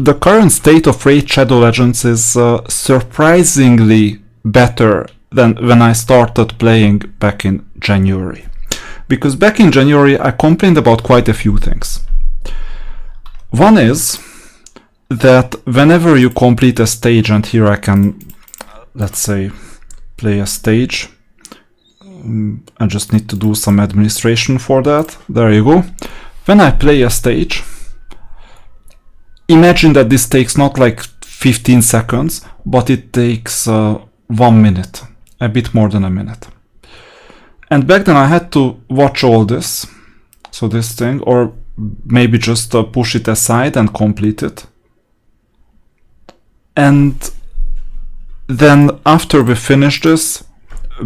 the current state of Raid Shadow Legends is surprisingly better than when I started playing back in January. Because back in January I complained about quite a few things. One is that whenever you complete a stage, and here I can, let's say, play a stage. I just need to do some administration for that. There you go. When I play a stage, imagine that this takes not like 15 seconds, but it takes 1 minute, a bit more than a minute. And back then I had to watch all this, so this thing, or maybe just push it aside and complete it. And then after we finish this,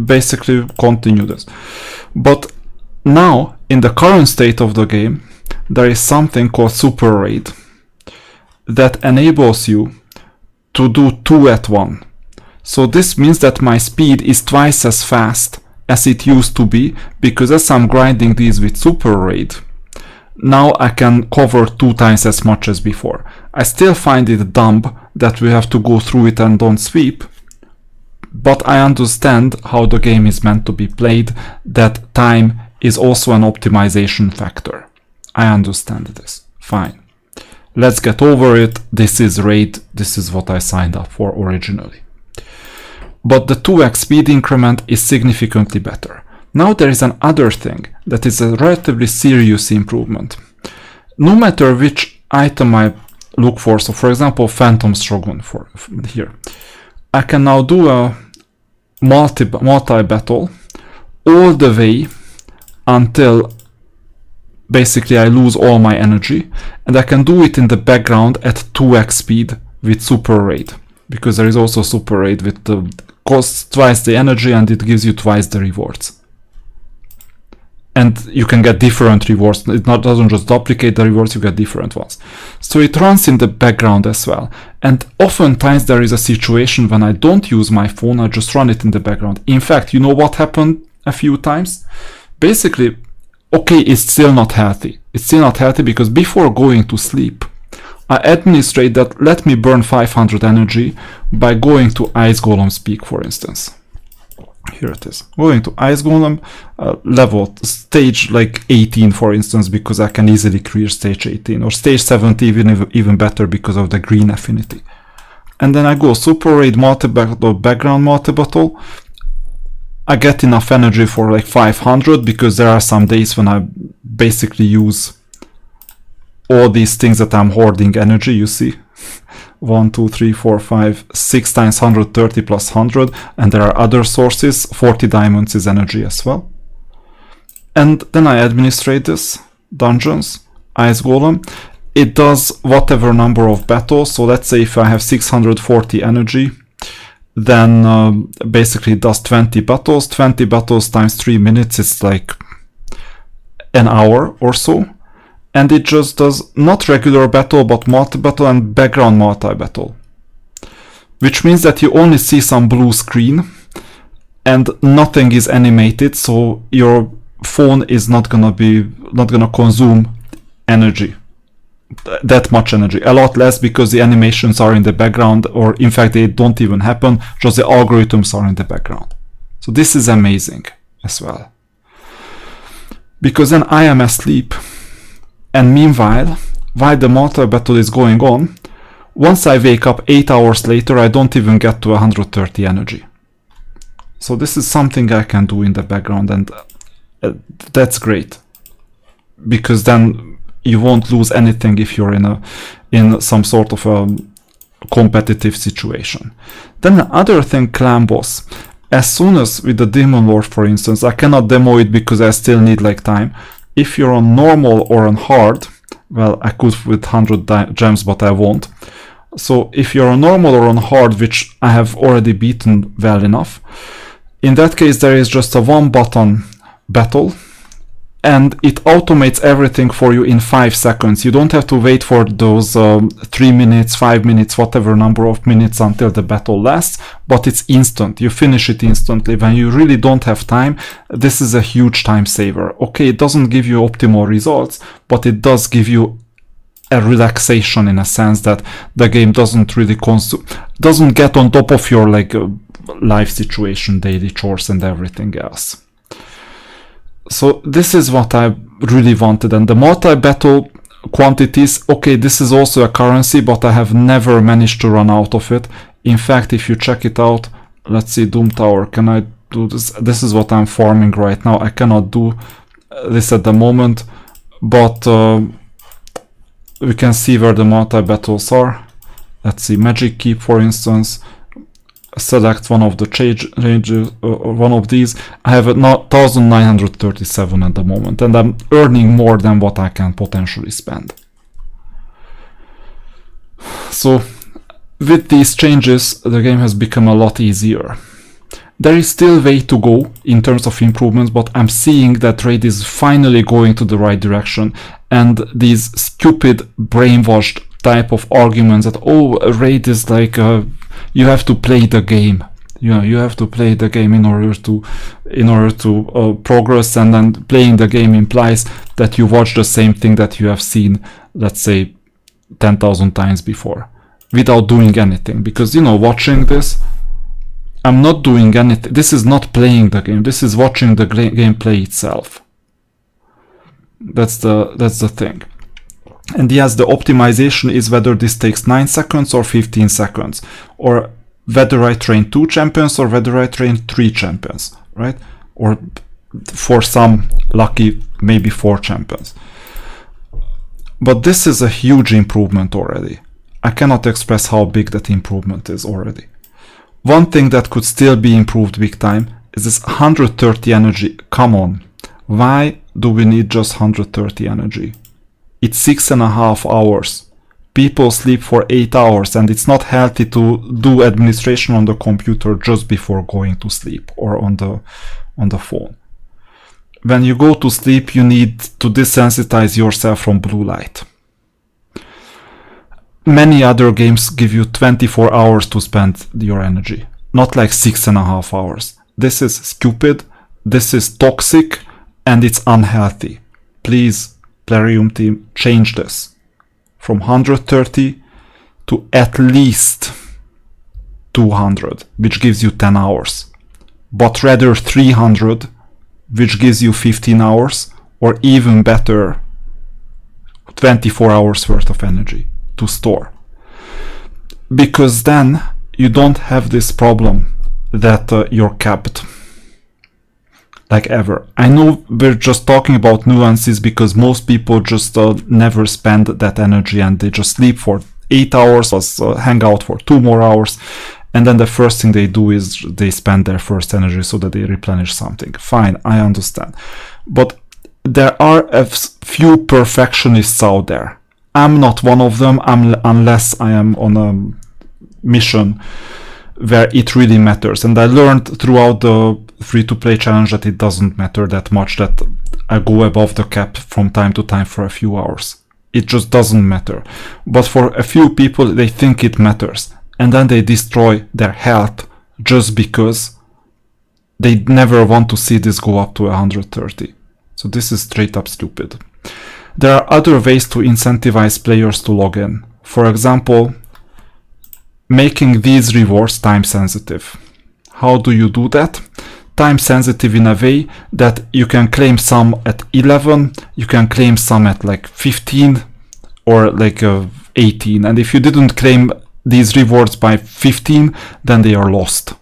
basically continue this. But now, in the current state of the game, there is something called Super Raid that enables you to do 2 at 1. So this means that my speed is twice as fast as it used to be, because as I'm grinding these with Super Raid, now I can cover 2 times as much as before. I still find it dumb that we have to go through it and don't sweep, but I understand how the game is meant to be played, that time is also an optimization factor. I understand this. Fine. Let's get over it. This is Raid. This is what I signed up for originally. But the 2x speed increment is significantly better. Now there is another thing that is a relatively serious improvement. No matter which item I look for, so for example Phantom Shogun for here, I can now do a multi-battle all the way until basically I lose all my energy, and I can do it in the background at 2x speed with Super Raid, because there is also Super Raid with the costs twice the energy and it gives you twice the rewards. And you can get different rewards. It doesn't just duplicate the rewards, you get different ones. So it runs in the background as well. And oftentimes there is a situation when I don't use my phone, I just run it in the background. In fact, you know what happened a few times? Basically, okay, it's still not healthy. It's still not healthy because before going to sleep, I administrate that let me burn 500 energy by going to Ice Golem's Peak, for instance. Here it is. Going to Ice Golem, level stage like 18, for instance, because I can easily clear stage 18, or stage 17 even better because of the green affinity. And then I go Super Raid, multi-battle, background multi-battle. I get enough energy for like 500 because there are some days when I basically use all these things that I'm hoarding energy, you see. 1, 2, 3, 4, 5, 6 times 130 plus 100, and there are other sources. 40 diamonds is energy as well. And then I administrate this dungeons, Ice Golem. It does whatever number of battles. So let's say if I have 640 energy, then basically it does 20 battles. 20 battles times 3 minutes, it's like an hour or so. And it just does not regular battle, but multi-battle and background multi-battle. Which means that you only see some blue screen and nothing is animated, so your phone is not gonna consume energy. That much energy. A lot less, because the animations are in the background, or in fact they don't even happen, just the algorithms are in the background. So this is amazing as well. Because then I am asleep. And meanwhile, while the multi-battle is going on, once I wake up 8 hours later, I don't even get to 130 energy. So this is something I can do in the background, and that's great. Because then you won't lose anything if you're in some sort of a competitive situation. Then the other thing, Clan Boss. As soon as with the Demon Lord, for instance, I cannot demo it because I still need like time. If you're on normal or on hard, well, I could with 100 gems, but I won't. So if you're on normal or on hard, which I have already beaten well enough, in that case there is just a 1-button battle, and it automates everything for you in 5 seconds. You don't have to wait for those 3 minutes, 5 minutes, whatever number of minutes until the battle lasts, but it's instant. You finish it instantly. When you really don't have time, this is a huge time saver. Okay, it doesn't give you optimal results, but it does give you a relaxation in a sense that the game doesn't really doesn't get on top of your like life situation, daily chores and everything else. So this is what I really wanted. And the multi-battle quantities, okay, this is also a currency, but I have never managed to run out of it. In fact, if you check it out, let's see, Doom Tower, can I do this? This is what I'm farming right now. I cannot do this at the moment, but we can see where the multi-battles are. Let's see, Magic Keep, for instance. Select one of the ranges, one of these. I have 1937 at the moment, and I'm earning more than what I can potentially spend. So with these changes, the game has become a lot easier. There is still way to go in terms of improvements, but I'm seeing that Raid is finally going to the right direction, and these stupid brainwashed type of arguments that, oh, Raid is like you have to play the game. You have to play the game in order to progress, and then playing the game implies that you watch the same thing that you have seen, let's say, 10,000 times before, without doing anything. Because, you know, watching this, I'm not doing anything. This is not playing the game. This is watching the game play itself. That's the thing. And yes, the optimization is whether this takes 9 seconds or 15 seconds, or whether I train 2 champions or whether I train 3 champions, right? Or for some lucky, maybe 4 champions. But this is a huge improvement already. I cannot express how big that improvement is already. One thing that could still be improved big time is this 130 energy. Come on. Why do we need just 130 energy? It's 6.5 hours. People sleep for 8 hours, and it's not healthy to do administration on the computer just before going to sleep or on the phone. When you go to sleep, you need to desensitize yourself from blue light. Many other games give you 24 hours to spend your energy, not like 6.5 hours. This is stupid, this is toxic, and it's unhealthy. Please, Plarium team, change this from 130 to at least 200, which gives you 10 hours, but rather 300, which gives you 15 hours, or even better, 24 hours worth of energy to store. Because then you don't have this problem that you're capped. Like ever. I know we're just talking about nuances because most people just never spend that energy, and they just sleep for 8 hours, hang out for 2 more hours, and then the first thing they do is they spend their first energy so that they replenish something. Fine, I understand. But there are a few perfectionists out there. I'm not one of them unless I am on a mission where it really matters. And I learned throughout the free-to-play challenge that it doesn't matter that much, that I go above the cap from time to time for a few hours. It just doesn't matter. But for a few people, they think it matters. And then they destroy their health just because they never want to see this go up to 130. So this is straight up stupid. There are other ways to incentivize players to log in. For example, making these rewards time sensitive. How do you do that? Time sensitive in a way that you can claim some at 11, you can claim some at like 15 or like 18. And if you didn't claim these rewards by 15, then they are lost.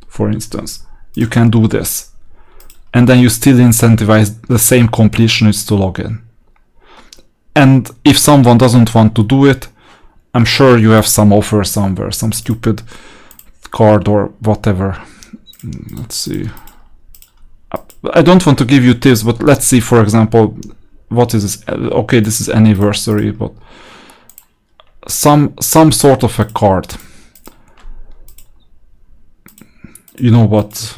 For instance, you can do this. And then you still incentivize the same completionists to log in. And if someone doesn't want to do it, I'm sure you have some offer somewhere, some stupid card or whatever. Let's see. I don't want to give you tips, but let's see, for example, what is this? Okay, this is anniversary, but some sort of a card. You know what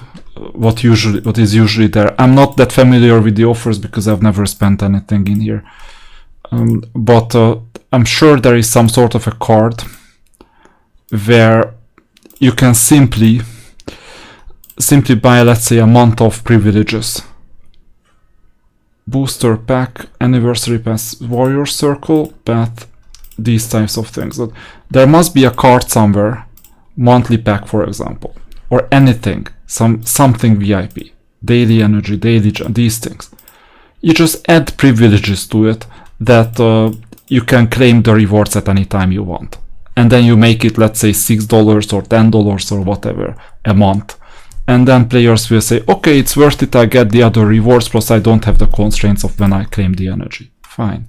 is usually there. I'm not that familiar with the offers because I've never spent anything in here. But I'm sure there is some sort of a card where you can simply buy, let's say, a month of privileges. booster pack, anniversary pass, warrior circle, path, these types of things. But there must be a card somewhere, monthly pack for example, or anything, something VIP, daily energy, these things. You just add privileges to it that you can claim the rewards at any time you want. And then you make it, let's say, $6 or $10 or whatever a month. And then players will say, okay, it's worth it, I get the other rewards, plus I don't have the constraints of when I claim the energy. Fine.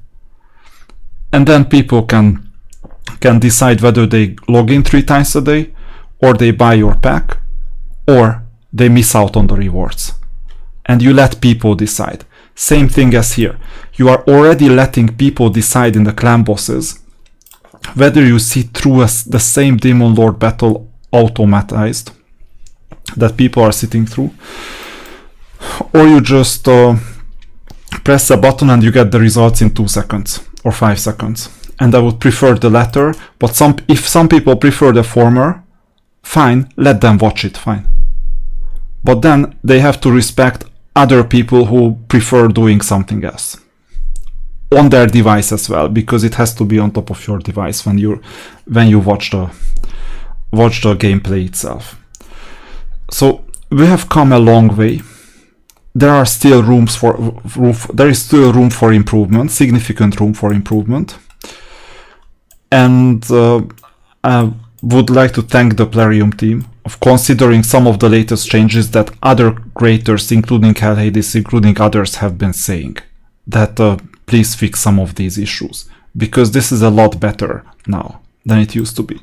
And then people can decide whether they log in 3 times a day, or they buy your pack, or they miss out on the rewards. And you let people decide. Same thing as here. You are already letting people decide in the clan bosses whether you see through the same Demon Lord battle automatized that people are sitting through, or you just press a button and you get the results in 2 seconds or 5 seconds. And I would prefer the latter, but if some people prefer the former, fine, let them watch it, fine. But then they have to respect other people who prefer doing something else on their device as well, because it has to be on top of your device when you watch the gameplay itself. So we have come a long way. There is still room for improvement, significant room for improvement. And I would like to thank the Plarium team of considering some of the latest changes that other creators, including Hellhades, including others, have been saying. That please fix some of these issues, because this is a lot better now than it used to be.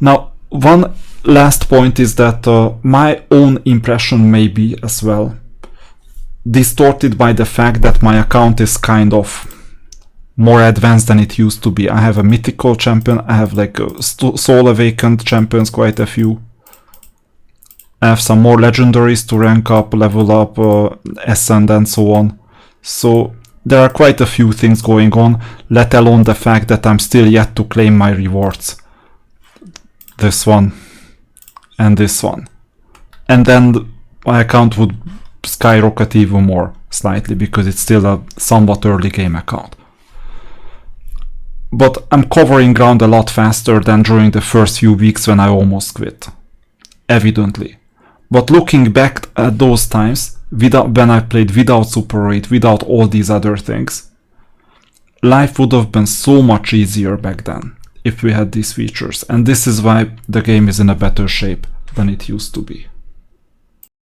Now, one last point is that my own impression may be as well distorted by the fact that my account is kind of more advanced than it used to be. I have a mythical champion, I have like soul awakened champions, quite a few. I have some more legendaries to rank up, level up, ascend and so on. So there are quite a few things going on, let alone the fact that I'm still yet to claim my rewards. This one and this one. And then my account would skyrocket even more slightly, because it's still a somewhat early game account. But I'm covering ground a lot faster than during the first few weeks when I almost quit. Evidently. But looking back at those times, when I played without Super Raid, without all these other things, life would have been so much easier back then if we had these features. And this is why the game is in a better shape than it used to be.